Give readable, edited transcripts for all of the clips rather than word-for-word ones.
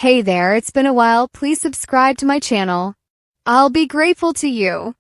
Hey there, it's been a while. Please subscribe to my channel. I'll be grateful to you.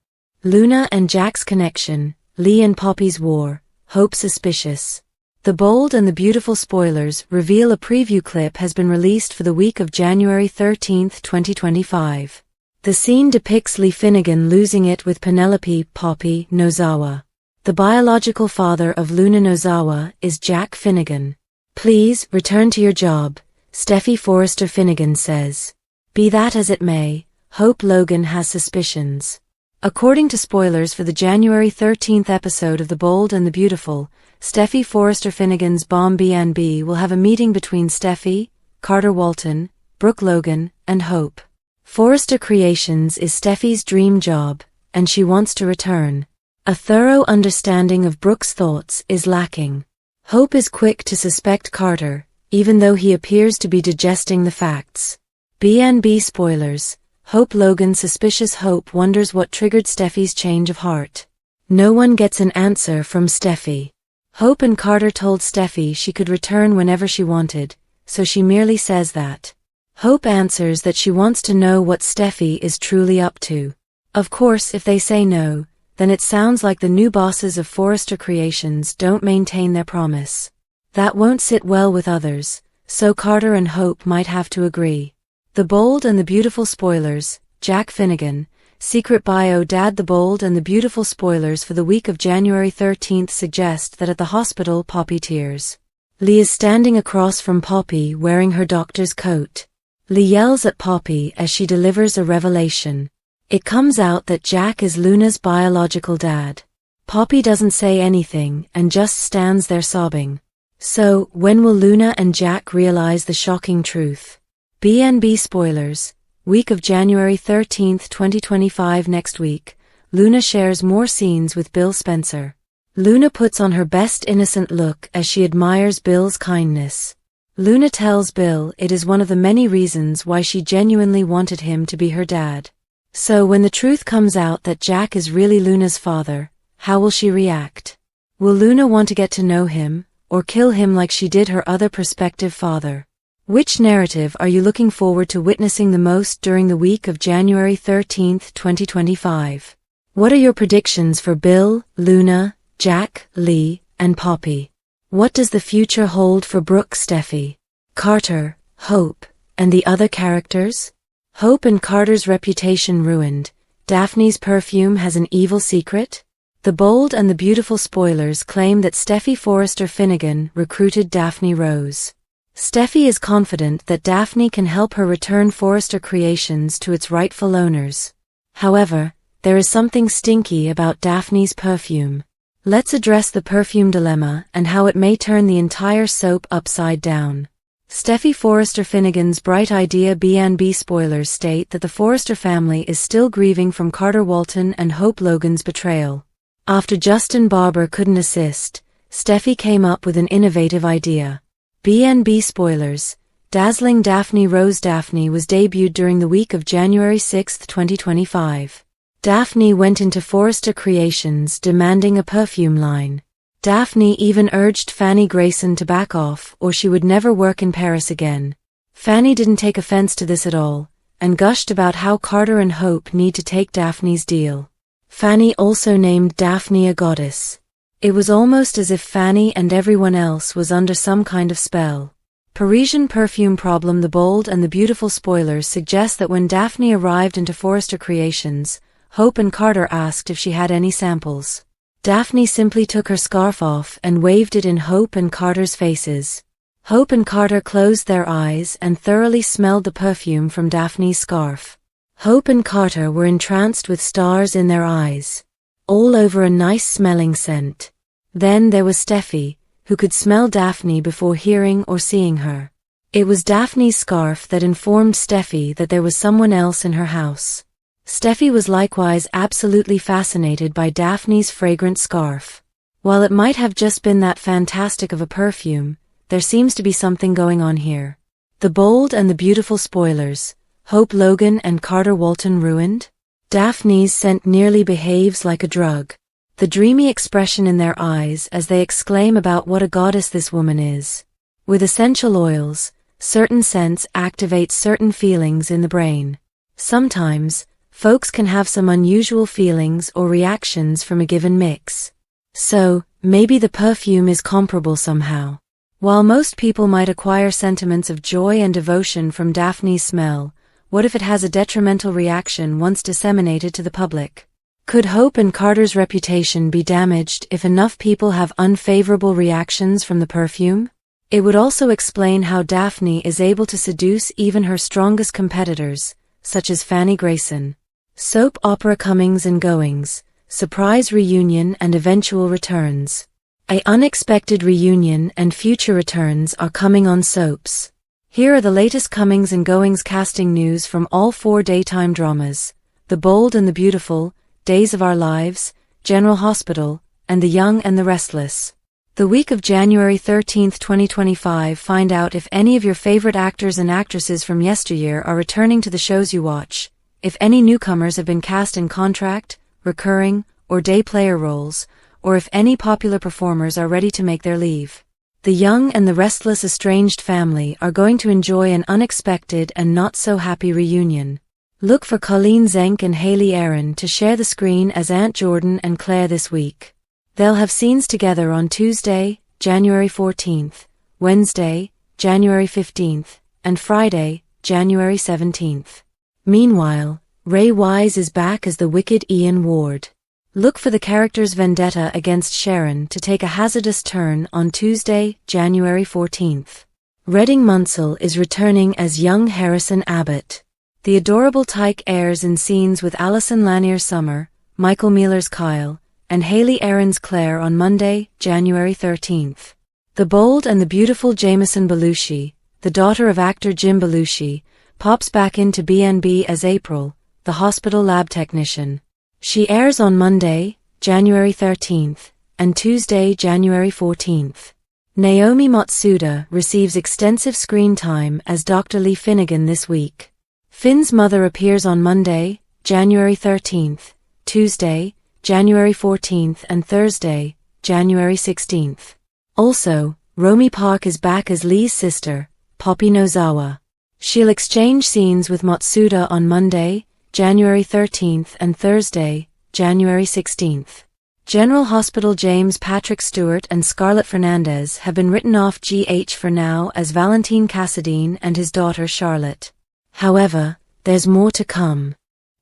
Luna and Jack's connection, Lee and Poppy's war, Hope suspicious. The Bold and the Beautiful spoilers reveal a preview clip has been released for the week of January 13, 2025. The scene depicts Lee Finnegan losing it with Penelope Poppy Nozawa. The biological father of Luna Nozawa is Jack Finnegan. Please, return to your job, Steffy Forrester Finnegan says. Be that as it may, Hope Logan has suspicions. According to spoilers for the January 13th episode of The Bold and the Beautiful, Steffy Forrester Finnegan's Bomb B&B will have a meeting between Steffy, Carter Walton, Brooke Logan, and Hope. Forrester Creations is Steffy's dream job, and she wants to return. A thorough understanding of Brooke's thoughts is lacking. Hope is quick to suspect Carter, even though he appears to be digesting the facts. B&B spoilers. Hope Logan suspicious. Hope wonders what triggered Steffy's change of heart. No one gets an answer from Steffy. Hope and Carter told Steffy she could return whenever she wanted, so she merely says that. Hope answers that she wants to know what Steffy is truly up to. Of course, if they say no, then it sounds like the new bosses of Forrester Creations don't maintain their promise. That won't sit well with others, so Carter and Hope might have to agree. The Bold and the Beautiful spoilers, Jack Finnegan, secret bio. Dad. The Bold and the Beautiful spoilers for the week of January 13th suggest that at the hospital Poppy tears. Lee is standing across from Poppy wearing her doctor's coat. Lee yells at Poppy as she delivers a revelation. It comes out that Jack is Luna's biological dad. Poppy doesn't say anything and just stands there sobbing. So, when will Luna and Jack realize the shocking truth? B&B spoilers, week of January 13th, 2025. Next week, Luna shares more scenes with Bill Spencer. Luna puts on her best innocent look as she admires Bill's kindness. Luna tells Bill it is one of the many reasons why she genuinely wanted him to be her dad. So when the truth comes out that Jack is really Luna's father, how will she react? Will Luna want to get to know him, or kill him like she did her other prospective father? Which narrative are you looking forward to witnessing the most during the week of January 13th, 2025? What are your predictions for Bill, Luna, Jack, Lee, and Poppy? What does the future hold for Brooke, Steffy, Carter, Hope, and the other characters? Hope and Carter's reputation ruined. Daphne's perfume has an evil secret? The Bold and the Beautiful spoilers claim that Steffy Forrester Finnegan recruited Daphne Rose. Steffy is confident that Daphne can help her return Forrester Creations to its rightful owners. However, there is something stinky about Daphne's perfume. Let's address the perfume dilemma and how it may turn the entire soap upside down. Steffy Forrester Finnegan's bright idea. B&B spoilers state that the Forrester family is still grieving from Carter Walton and Hope Logan's betrayal. After Justin Barber couldn't assist, Steffy came up with an innovative idea. B&B spoilers, dazzling Daphne Rose. Daphne was debuted during the week of January 6, 2025. Daphne went into Forrester Creations demanding a perfume line. Daphne even urged Fanny Grayson to back off or she would never work in Paris again. Fanny didn't take offense to this at all, and gushed about how Carter and Hope need to take Daphne's deal. Fanny also named Daphne a goddess. It was almost as if Fanny and everyone else was under some kind of spell. Parisian perfume problem. The Bold and the Beautiful spoilers suggest that when Daphne arrived into Forrester Creations, Hope and Carter asked if she had any samples. Daphne simply took her scarf off and waved it in Hope and Carter's faces. Hope and Carter closed their eyes and thoroughly smelled the perfume from Daphne's scarf. Hope and Carter were entranced with stars in their eyes. All over a nice smelling scent. Then there was Steffy, who could smell Daphne before hearing or seeing her. It was Daphne's scarf that informed Steffy that there was someone else in her house. Steffy was likewise absolutely fascinated by Daphne's fragrant scarf. While it might have just been that fantastic of a perfume, there seems to be something going on here. The Bold and the Beautiful spoilers, Hope Logan and Carter Walton ruined? Daphne's scent nearly behaves like a drug. The dreamy expression in their eyes as they exclaim about what a goddess this woman is. With essential oils, Certain scents activate certain feelings in the brain. Sometimes, folks can have some unusual feelings or reactions from a given mix. So, maybe the perfume is comparable somehow. While most people might acquire sentiments of joy and devotion from Daphne's smell, what if it has a detrimental reaction once disseminated to the public? Could Hope and Carter's reputation be damaged if enough people have unfavorable reactions from the perfume? It would also explain how Daphne is able to seduce even her strongest competitors, such as Fanny Grayson. Soap opera comings and goings, surprise reunion and eventual returns. A unexpected reunion and future returns are coming on soaps. Here are the latest comings and goings casting news from all 4 daytime dramas: The Bold and the Beautiful, Days of Our Lives, General Hospital, and The Young and the Restless. The week of January 13, 2025, find out if any of your favorite actors and actresses from yesteryear are returning to the shows you watch, if any newcomers have been cast in contract, recurring, or day player roles, or if any popular performers are ready to make their leave. The Young and the Restless estranged family are going to enjoy an unexpected and not-so-happy reunion. Look for Colleen Zenk and Haley Aaron to share the screen as Aunt Jordan and Claire this week. They'll have scenes together on Tuesday, January 14th, Wednesday, January 15th, and Friday, January 17th. Meanwhile, Ray Wise is back as the wicked Ian Ward. Look for the character's vendetta against Sharon to take a hazardous turn on Tuesday, January 14th. Redding Munsell is returning as young Harrison Abbott. The adorable Tyke airs in scenes with Alison Lanier Summer, Michael Mealer's Kyle, and Haley Aaron's Claire on Monday, January 13th. The Bold and the Beautiful Jameson Belushi, the daughter of actor Jim Belushi, pops back into B&B as April, the hospital lab technician. She airs on Monday, January 13th, and Tuesday, January 14th. Naomi Matsuda receives extensive screen time as Dr. Lee Finnegan this week. Finn's mother appears on Monday, January 13th, Tuesday, January 14th, and Thursday, January 16th. Also, Romy Park is back as Lee's sister, Poppy Nozawa. She'll exchange scenes with Matsuda on Monday, January 13th, and Thursday, January 16th. General Hospital James Patrick Stewart and Scarlett Fernandez have been written off GH for now as Valentine Cassadine and his daughter Charlotte. However, there's more to come.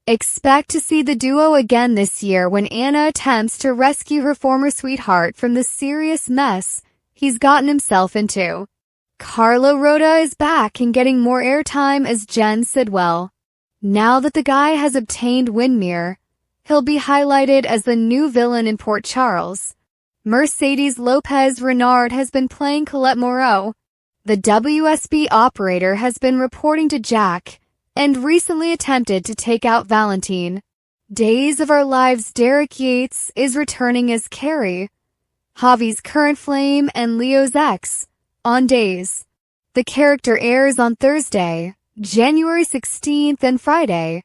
Expect to see the duo again this year when Anna attempts to rescue her former sweetheart from the serious mess he's gotten himself into. Carlo Rhoda is back and getting more airtime as Jen Sidwell. Now that the guy has obtained Windermere, he'll be highlighted as the new villain in Port Charles. Mercedes Lopez Renard has been playing Colette Moreau. The WSB operator has been reporting to Jack and recently attempted to take out Valentine. Days of Our Lives' Derek Yates is returning as Carrie, Javi's current flame and Leo's ex, on Days. The character airs on Thursday, January 16th, and Friday,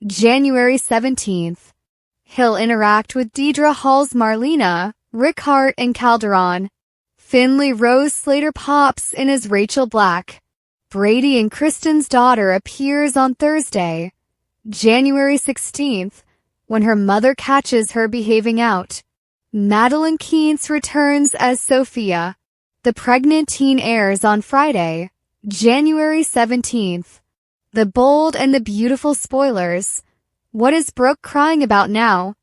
January 17th. He'll interact with Deidre Hall's Marlena, Rick Hart, and Calderon. Finley Rose Slater pops in as Rachel Black. Brady and Kristen's daughter appears on Thursday, January 16th, when her mother catches her behaving out. Madeline Keentz returns as Sophia. The Pregnant Teen airs on Friday, January 17th. The Bold and the Beautiful spoilers. What is Brooke crying about now?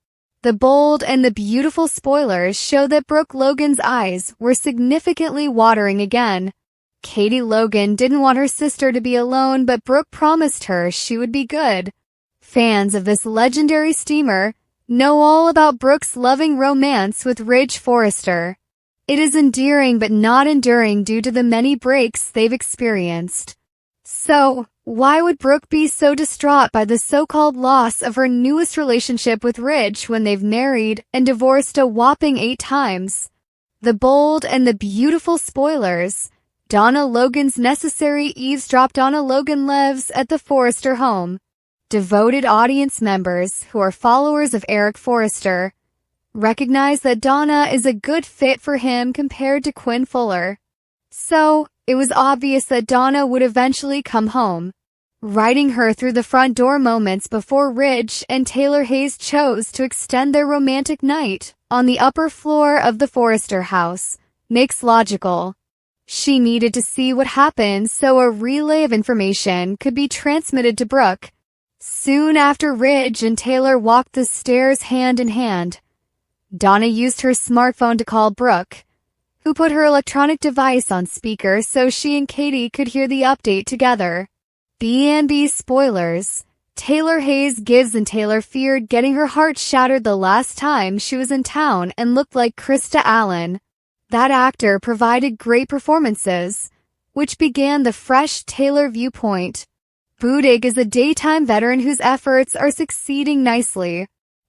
The Bold and the Beautiful spoilers show that Brooke Logan's eyes were significantly watering again. Katie Logan didn't want her sister to be alone, but Brooke promised her she would be good. Fans of this legendary steamer know all about Brooke's loving romance with Ridge Forrester. It is endearing but not enduring due to the many breaks they've experienced. So, why would Brooke be so distraught by the so-called loss of her newest relationship with Ridge when they've married and divorced a whopping 8 times? The Bold and the Beautiful spoilers. Donna Logan's necessary eavesdrop. Donna Logan lives at the Forrester home. Devoted audience members who are followers of Eric Forrester recognize that Donna is a good fit for him compared to Quinn Fuller. So, it was obvious that Donna would eventually come home, riding her through the front door moments before Ridge and Taylor Hayes chose to extend their romantic night on the upper floor of the Forrester house. Makes logical. She needed to see what happened so a relay of information could be transmitted to Brooke. Soon after Ridge and Taylor walked the stairs hand in hand, Donna used her smartphone to call Brooke, who put her electronic device on speaker so she and Katie could hear the update together. B&B spoilers. Taylor Hayes gives and Taylor feared getting her heart shattered the last time she was in town and looked like Krista Allen. That actor provided great performances, which began the fresh Taylor viewpoint. Budig is a daytime veteran whose efforts are succeeding nicely.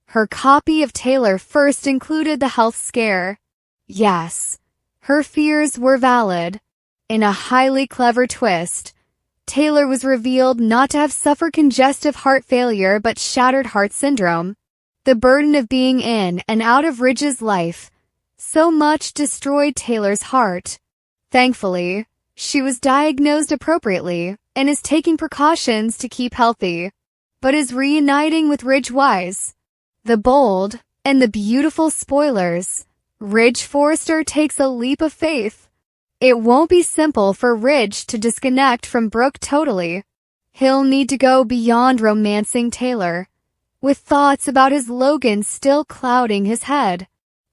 Her copy of Taylor first included the health scare. Yes, her fears were valid. In a highly clever twist, Taylor was revealed not to have suffered congestive heart failure but shattered heart syndrome. The burden of being in and out of Ridge's life so much destroyed Taylor's heart. Thankfully, she was diagnosed appropriately and is taking precautions to keep healthy, but is reuniting with Ridge wise. The bold and the beautiful spoilers. Ridge Forrester takes a leap of faith. It won't be simple for Ridge to disconnect from Brooke totally. He'll need to go beyond romancing Taylor, with thoughts about his Logan still clouding his head.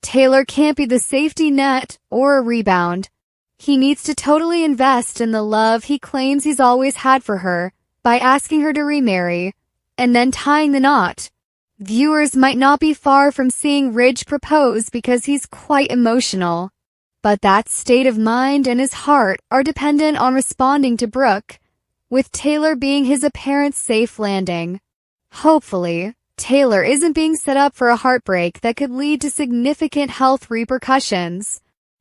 Taylor can't be the safety net or a rebound. He needs to totally invest in the love he claims he's always had for her by asking her to remarry and then tying the knot. Viewers might not be far from seeing Ridge propose because he's quite emotional, but that state of mind and his heart are dependent on responding to Brooke, with Taylor being his apparent safe landing. Hopefully, Taylor isn't being set up for a heartbreak that could lead to significant health repercussions.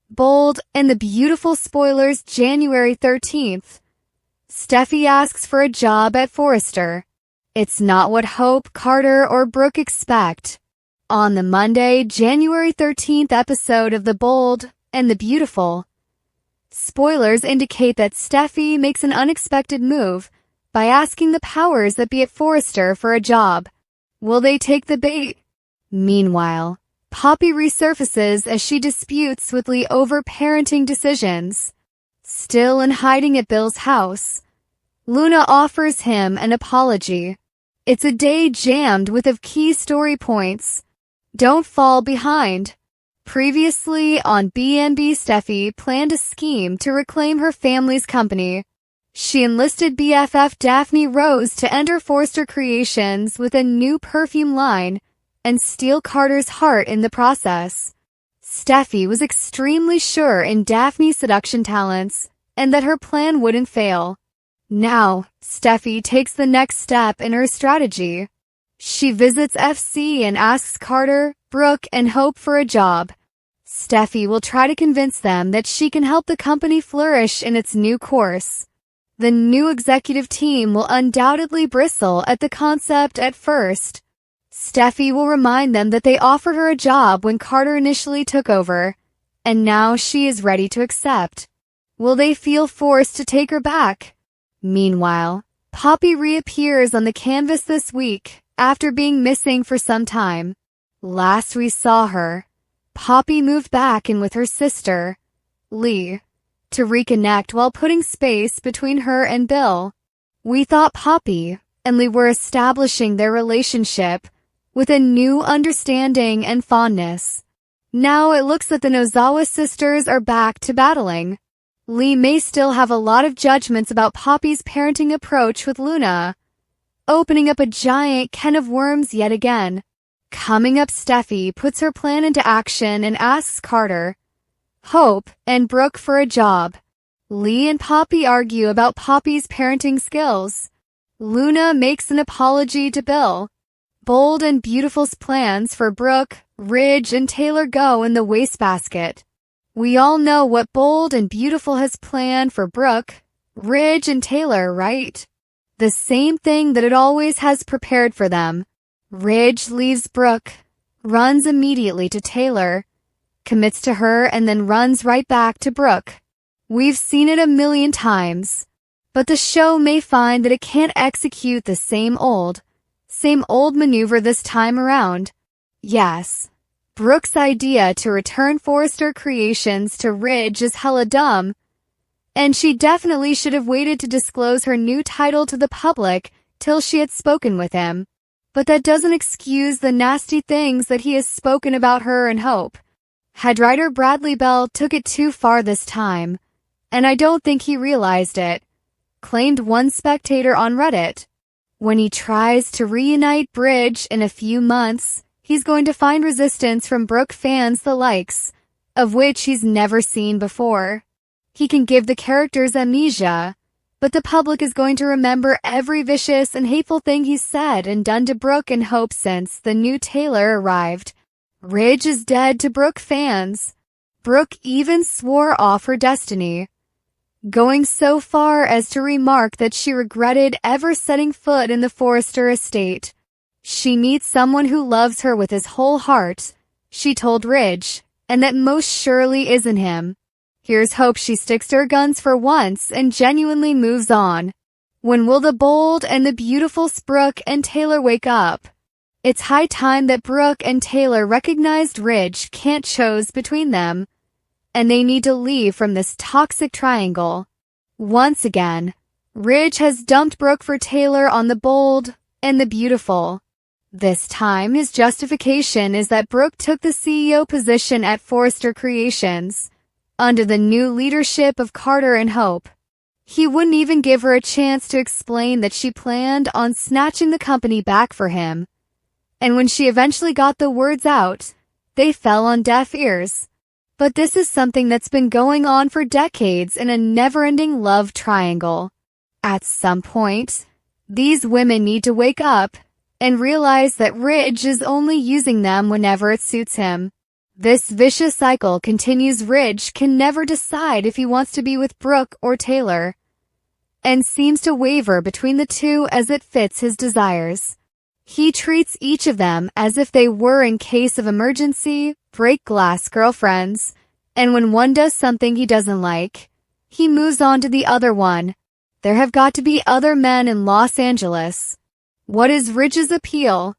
Bold and the beautiful spoilers. January 13th. Steffy asks for a job at Forrester. It's not what Hope, Carter, or Brooke expect. On the Monday, January 13th episode of The Bold and the Beautiful, spoilers indicate that Steffy makes an unexpected move by asking the powers that be at Forrester for a job. Will they take the bait? Meanwhile, Poppy resurfaces as she disputes with Lee over parenting decisions. Still in hiding at Bill's house, Luna offers him an apology. It's a day jammed with of key story points. Don't fall behind. Previously on B&B, Steffy planned a scheme to reclaim her family's company. She enlisted BFF Daphne Rose to enter Forrester Creations with a new perfume line and steal Carter's heart in the process. Steffy was extremely sure in Daphne's seduction talents and that her plan wouldn't fail. Now, Steffy takes the next step in her strategy. She visits FC and asks Carter, Brooke, and Hope for a job. Steffy will try to convince them that she can help the company flourish in its new course. The new executive team will undoubtedly bristle at the concept at first. Steffy will remind them that they offered her a job when Carter initially took over, and now she is ready to accept. Will they feel forced to take her back? Meanwhile, Poppy reappears on the canvas this week after being missing for some time. Last we saw her, Poppy moved back in with her sister, Lee, to reconnect while putting space between her and Bill. We thought Poppy and Lee were establishing their relationship with a new understanding and fondness. Now it looks that the Nozawa sisters are back to battling. Lee may still have a lot of judgments about Poppy's parenting approach with Luna, opening up a giant can of worms yet again. Coming up, Steffy puts her plan into action and asks Carter, Hope, and Brooke for a job. Lee and Poppy argue about Poppy's parenting skills. Luna makes an apology to Bill. Bold and Beautiful's plans for Brooke, Ridge, and Taylor go in the wastebasket. We all know what Bold and Beautiful has planned for Brooke, Ridge, and Taylor, right? The same thing that it always has prepared for them. Ridge leaves Brooke, runs immediately to Taylor, commits to her, and then runs right back to Brooke. We've seen it a million times. But the show may find that it can't execute the same old maneuver this time around. Yes, Brooke's idea to return Forrester Creations to Ridge is hella dumb, and she definitely should have waited to disclose her new title to the public till she had spoken with him. But that doesn't excuse the nasty things that he has spoken about her and Hope. Head writer Bradley Bell took it too far this time, and I don't think he realized it, claimed one spectator on Reddit. When he tries to reunite Bridge in a few months, he's going to find resistance from Brooke fans the likes of which he's never seen before. He can give the characters amnesia, but the public is going to remember every vicious and hateful thing he's said and done to Brooke and Hope since the new Taylor arrived. Ridge is dead to Brooke fans. Brooke even swore off her destiny, going so far as to remark that she regretted ever setting foot in the Forrester estate. She meets someone who loves her with his whole heart, she told Ridge, and that most surely isn't him. Here's hope she sticks to her guns for once and genuinely moves on. When will the bold and the beautiful Brooke and Taylor wake up? It's high time that Brooke and Taylor recognized Ridge can't choose between them, and they need to leave from this toxic triangle. Once again, Ridge has dumped Brooke for Taylor on the bold and the beautiful. This time his justification is that Brooke took the CEO position at Forrester Creations under the new leadership of Carter and Hope. He wouldn't even give her a chance to explain that she planned on snatching the company back for him. And when she eventually got the words out, they fell on deaf ears. But this is something that's been going on for decades in a never-ending love triangle. At some point, these women need to wake up and realize that Ridge is only using them whenever it suits him. This vicious cycle continues. Ridge can never decide if he wants to be with Brooke or Taylor, and seems to waver between the two as it fits his desires. He treats each of them as if they were, in case of emergency, break glass girlfriends, and when one does something he doesn't like, he moves on to the other one. There have got to be other men in Los Angeles. What is Ridge's appeal?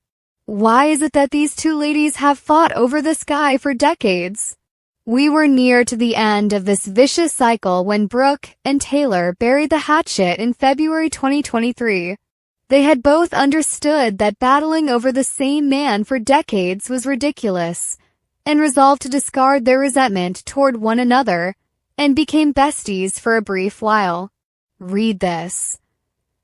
Why is it that these two ladies have fought over this guy for decades? We were near to the end of this vicious cycle when Brooke and Taylor buried the hatchet in February 2023. They had both understood that battling over the same man for decades was ridiculous, and resolved to discard their resentment toward one another, and became besties for a brief while. Read this.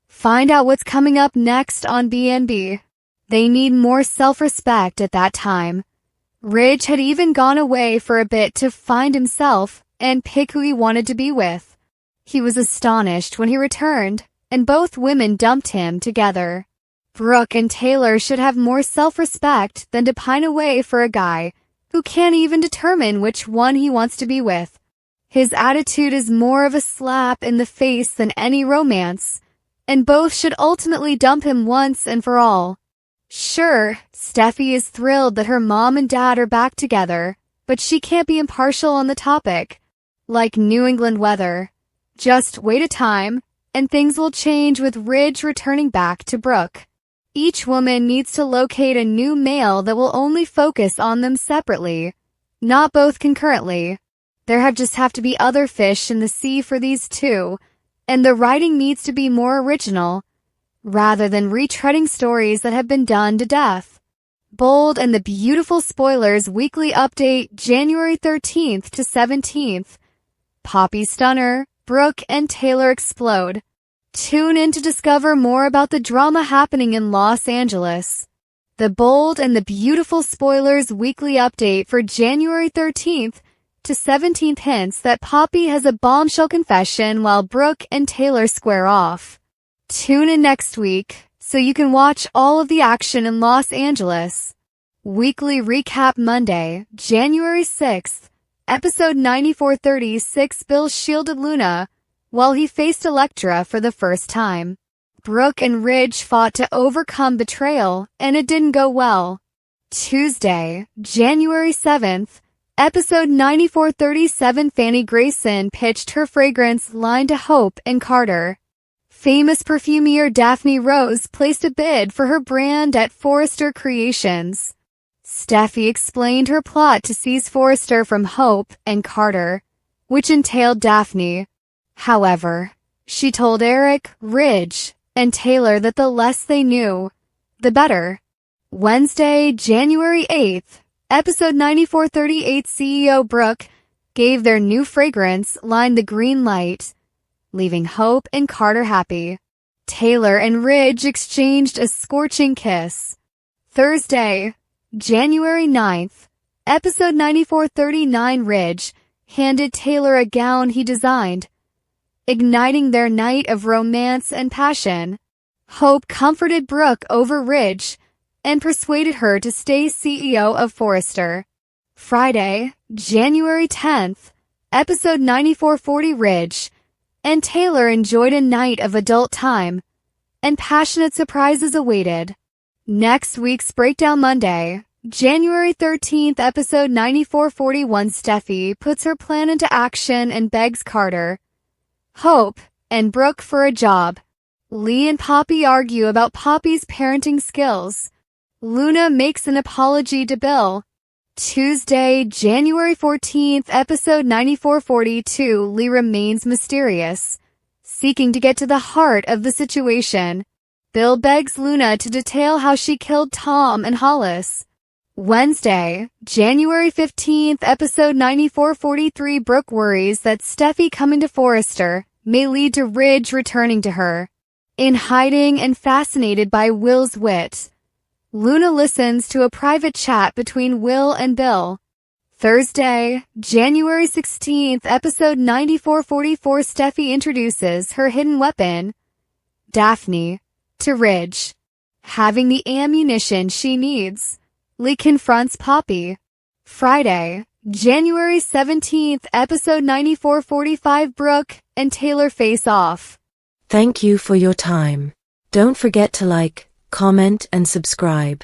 Find out what's coming up next on B&B. They need more self-respect at that time. Ridge had even gone away for a bit to find himself and pick who he wanted to be with. He was astonished when he returned, and both women dumped him together. Brooke and Taylor should have more self-respect than to pine away for a guy who can't even determine which one he wants to be with. His attitude is more of a slap in the face than any romance, and both should ultimately dump him once and for all. Sure, Steffi is thrilled that her mom and dad are back together, but she can't be impartial on the topic. Like New England weather. Just wait a time, and things will change with Ridge returning back to Brooke. Each woman needs to locate a new male that will only focus on them separately, not both concurrently. There just have to be other fish in the sea for these two, and the writing needs to be more original, rather than retreading stories that have been done to death. Bold and the Beautiful Spoilers Weekly Update, January 13th to 17th. Poppy Stunner, Brooke and Taylor explode. Tune in to discover more about the drama happening in Los Angeles. The Bold and the Beautiful Spoilers Weekly Update for January 13th to 17th hints that Poppy has a bombshell confession while Brooke and Taylor square off. Tune in next week so you can watch all of the action in Los Angeles. Weekly Recap Monday, January 6th, episode 9436. Bill shielded Luna while he faced Elektra for the first time. Brooke and Ridge fought to overcome betrayal, and it didn't go well. Tuesday, January 7th, Episode 9437 Fanny Grayson pitched her fragrance line to Hope and Carter. Famous perfumier Daphne Rose placed a bid for her brand at Forrester Creations. Steffy explained her plot to seize Forrester from Hope and Carter, which entailed Daphne. However, she told Eric, Ridge, and Taylor that the less they knew, the better. Wednesday, January 8th, episode 9438 CEO Brooke gave their new fragrance line the green light, leaving Hope and Carter happy. Taylor and Ridge exchanged a scorching kiss. Thursday, January 9th, episode 9439 Ridge handed Taylor a gown he designed, igniting their night of romance and passion. Hope comforted Brooke over Ridge and persuaded her to stay CEO of Forrester. Friday, January 10th, episode 9440 Ridge and Taylor enjoyed a night of adult time, and passionate surprises awaited. Next week's Breakdown Monday, January 13th, episode 9441 Steffy puts her plan into action and begs Carter, Hope, and Brooke for a job. Lee and Poppy argue about Poppy's parenting skills. Luna makes an apology to Bill. Tuesday, January 14th, episode 9442 Lee remains mysterious, seeking to get to the heart of the situation. Bill begs Luna to detail how she killed Tom and Hollis. Wednesday, January 15th, episode 9443 Brooke worries that Steffy coming to Forrester may lead to Ridge returning to her. In hiding and fascinated by Will's wit, Luna listens to a private chat between Will and Bill. Thursday, January 16th, episode 9444 Steffy introduces her hidden weapon, Daphne, to Ridge. Having the ammunition she needs, Lee confronts Poppy. Friday, January 17th, episode 9445 Brooke and Taylor face off. Thank you for your time. Don't forget to like, comment, and subscribe.